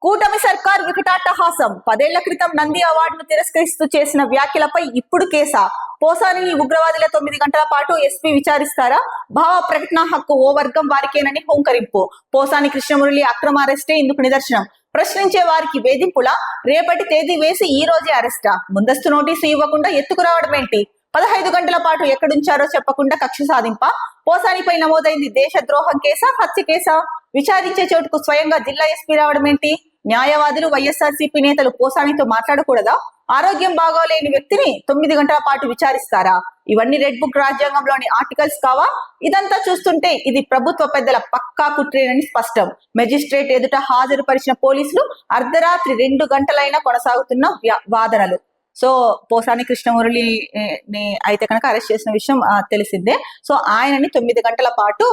కూటమి సర్కార్ వికటాట్టహాసం. 10 ఏళ్ల క్రితం నంది అవార్డును తిరస్కరిస్తూ చేసిన వ్యాఖ్యలపై ఇప్పుడు కేసా? పోసాని ఉగ్రవాదుల 9 గంటల పాటు ఎస్పీ విచారిస్తారా? భావ ప్రకటన హక్కు ఓ వర్గం వారికేనని హోంకరింపు. పోసాని కృష్ణమురళి అక్రమ అరెస్టే ఇందుకు నిదర్శనం. ప్రశ్నించే వారికి వేధింపులా? రేపటి తేదీ వేసి ఈ రోజే అరెస్టా? ముందస్తు నోటీసు ఇవ్వకుండా ఎత్తుకురావడం ఏంటి? 15 గంటల పాటు ఎక్కడుంచారో చెప్పకుండా కక్ష సాధింప. పోసానిపై నమోదైంది దేశద్రోహం కేసా, హత్య కేసా? విచారించే చోటుకు స్వయంగా జిల్లా ఎస్పీ రావడం ఏంటి? న్యాయవాదులు, వైఎస్ఆర్సీపీ నేతలు పోసానితో మాట్లాడకూడదా? ఆరోగ్యం బాగోలేని వ్యక్తిని 9 గంటల పాటు విచారిస్తారా? ఇవన్నీ రెడ్ బుక్ రాజ్యాంగంలోని ఆర్టికల్స్ కావా? ఇదంతా చూస్తుంటే ఇది ప్రభుత్వ పెద్దల పక్కా కుట్రేనని స్పష్టం. మెజిస్ట్రేట్ ఎదుట హాజరుపరిచిన పోలీసులు అర్ధరాత్రి 2 గంటలైనా కొనసాగుతున్న వాదనలు. సో పోసాని కృష్ణమురళి అయితే కనుక అరెస్ట్ చేసిన విషయం తెలిసిందే. సో ఆయనని 9 గంటల పాటు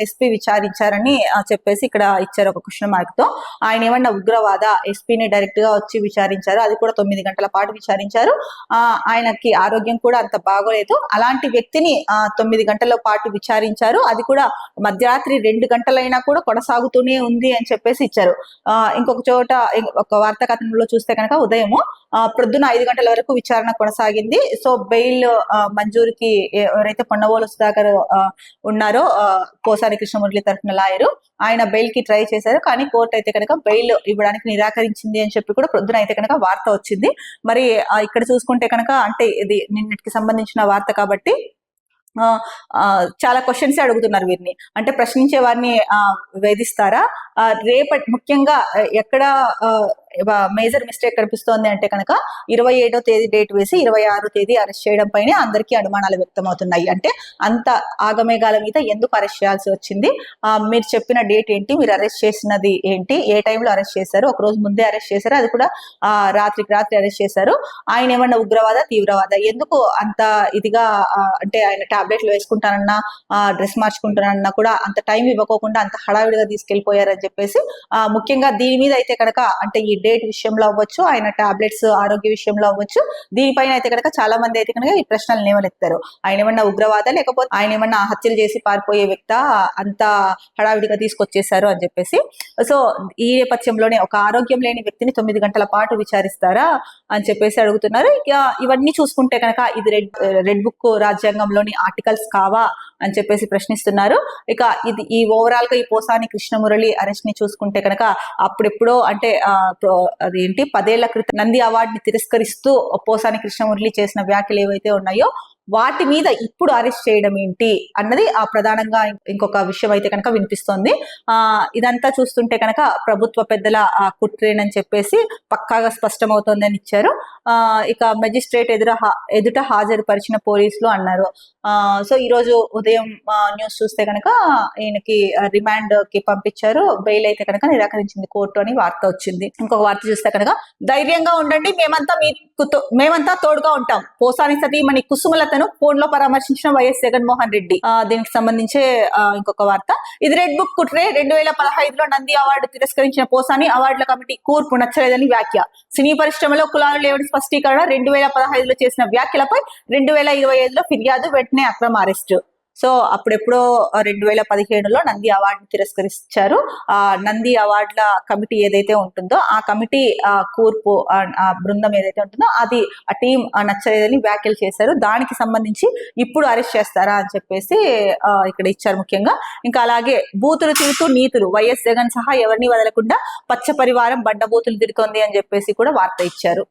ఎస్పీ విచారించారని చెప్పేసి ఇక్కడ ఇచ్చారు ఒక క్వశ్చన్ మార్క్ తో. ఆయన ఏమన్నా ఉగ్రవాద? ఎస్పీని డైరెక్ట్ గా వచ్చి విచారించారు, అది కూడా 9 గంటల పాటు విచారించారు. ఆయనకి ఆరోగ్యం కూడా అంత బాగోలేదు, అలాంటి వ్యక్తిని 9 గంటల పాటు విచారించారు, అది కూడా మధ్యరాత్రి 2 గంటలైనా కూడా కొనసాగుతూనే ఉంది అని చెప్పేసి ఇచ్చారు. ఇంకొక చోట ఒక వార్తా కథనంలో చూస్తే కనుక ఉదయము ప్రొద్దున 5 గంటల వరకు విచారణ కొనసాగింది. సో బెయిల్ మంజూరుకి ఎవరైతే పొన్నవోలు సుధాకర్ ఉన్నారో పోసాని కృష్ణమురళి తరఫున లాయరు, ఆయన బెయిల్ కి ట్రై చేశారు, కానీ కోర్టు అయితే కనుక బెయిల్ ఇవ్వడానికి నిరాకరించింది అని చెప్పి కూడా ప్రొద్దున అయితే కనుక వార్త వచ్చింది. మరి ఇక్కడ చూసుకుంటే కనుక అంటే ఇది నిన్నటికి సంబంధించిన వార్త కాబట్టి చాలా క్వశ్చన్స్ అడుగుతున్నారు వీరిని. అంటే ప్రశ్నించే వారిని వేధిస్తారా? రేపటి ముఖ్యంగా ఎక్కడ మేజర్ మిస్టేక్ కనిపిస్తోంది అంటే కనుక 27వ తేదీ డేట్ వేసి 26వ తేదీ అరెస్ట్ చేయడం పైనే అందరికీ అనుమానాలు వ్యక్తమవుతున్నాయి. అంటే అంత ఆగమేఘాల మీద ఎందుకు అరెస్ట్ చేయాల్సి వచ్చింది? మీరు చెప్పిన డేట్ ఏంటి? మీరు అరెస్ట్ చేసినది ఏంటి? ఏ టైంలో అరెస్ట్ చేశారు? ఒక రోజు ముందే అరెస్ట్ చేశారు, అది కూడా రాత్రికి రాత్రి అరెస్ట్ చేశారు. ఆయన ఏమన్నా ఉగ్రవాద, తీవ్రవాద? ఎందుకు అంత ఇదిగా అంటే ఆయన టాబ్లెట్లు వేసుకుంటానన్నా, డ్రెస్ మార్చుకుంటానన్నా కూడా అంత టైం ఇవ్వకోకుండా అంత హడావిడిగా తీసుకెళ్లిపోయారని చెప్పేసి ముఖ్యంగా దీని మీద అయితే కనుక అంటే ఈ డేట్ విషయంలో అవ్వచ్చు, ఆయన టాబ్లెట్స్ ఆరోగ్య విషయంలో అవ్వచ్చు, దీనిపైన అయితే కనుక చాలా మంది అయితే కనుక ఈ ప్రశ్నలు లేవనెత్తారు. ఆయన ఏమన్నా ఉగ్రవాద, లేకపోతే ఆయన ఏమన్నా హత్యలు చేసి పారిపోయే వ్యక్త, అంత హడావిడిగా తీసుకొచ్చేసారు అని చెప్పేసి. సో ఈ నేపథ్యంలోనే ఒక ఆరోగ్యం లేని వ్యక్తిని 9 గంటల పాటు విచారిస్తారా అని చెప్పేసి అడుగుతున్నారు. ఇక ఇవన్నీ చూసుకుంటే కనుక ఇది రెడ్ బుక్ రాజ్యాంగంలోని ఆర్టికల్స్ కావా అని చెప్పేసి ప్రశ్నిస్తున్నారు. ఇక ఇది ఈ ఓవరాల్ గా ఈ పోసాని కృష్ణమురళి అరెస్ట్ ని చూసుకుంటే కనుక అప్పుడెప్పుడో అంటే అదేంటి 10 ఏళ్ల క్రితం నంది అవార్డుని తిరస్కరిస్తూ పోసాని కృష్ణమురళి చేసిన వ్యాఖ్యలు ఏవైతే ఉన్నాయో వాటి మీద ఇప్పుడు అరెస్ట్ చేయడం ఏంటి అన్నది ప్రధానంగా ఇంకొక విషయం అయితే కనుక వినిపిస్తోంది. ఇదంతా చూస్తుంటే కనుక ప్రభుత్వ పెద్దల కుట్రేనని చెప్పేసి పక్కాగా స్పష్టమవుతోంది అని ఇచ్చారు. ఇక మెజిస్ట్రేట్ ఎదుట హాజరుపరిచిన పోలీసులు అన్నారు. సో ఈ రోజు ఉదయం న్యూస్ చూస్తే కనుక ఈయనకి రిమాండ్ కి పంపించారు, బెయిల్ అయితే కనుక నిరాకరించింది కోర్టు అని వార్త వచ్చింది. ఇంకొక వార్త చూస్తే కనుక ధైర్యంగా ఉండండి, మేమంతా తోడుగా ఉంటాం. పోసాని సతీమణి కుసుమలతను ఫోన్ లో పరామర్శించిన వైఎస్ జగన్మోహన్ రెడ్డి. దీనికి సంబంధించే ఇంకొక వార్త. ఇది రెడ్ బుక్ కుట్రే. 2015లో నంది అవార్డు తిరస్కరించిన పోసాని అవార్డుల కమిటీ కూర్పు నచ్చలేదని వ్యాఖ్య. సినీ పరిశ్రమలో కులాలు లేవని స్పష్టీకరణ. 2015లో చేసిన వ్యాఖ్యలపై 2025లో ఫిర్యాదు, వెంటనే అక్రమ అరెస్టు. సో అప్పుడెప్పుడో 2017లో నంది అవార్డుని తిరస్కరించారు. నంది అవార్డుల కమిటీ ఏదైతే ఉంటుందో ఆ కమిటీ కూర్పు ఆ బృందం ఏదైతే ఉంటుందో అది ఆ టీం నచ్చలేదని వ్యాఖ్యలు చేశారు. దానికి సంబంధించి ఇప్పుడు అరెస్ట్ చేస్తారా అని చెప్పేసి ఇక్కడ ఇచ్చారు ముఖ్యంగా. ఇంకా అలాగే బూతులు తిరుగుతూ నీతులు, వైఎస్ జగన్ సహా ఎవరిని వదలకుండా పచ్చ పరివారం బండబూతులు తిడుతోంది అని చెప్పేసి కూడా వార్త ఇచ్చారు.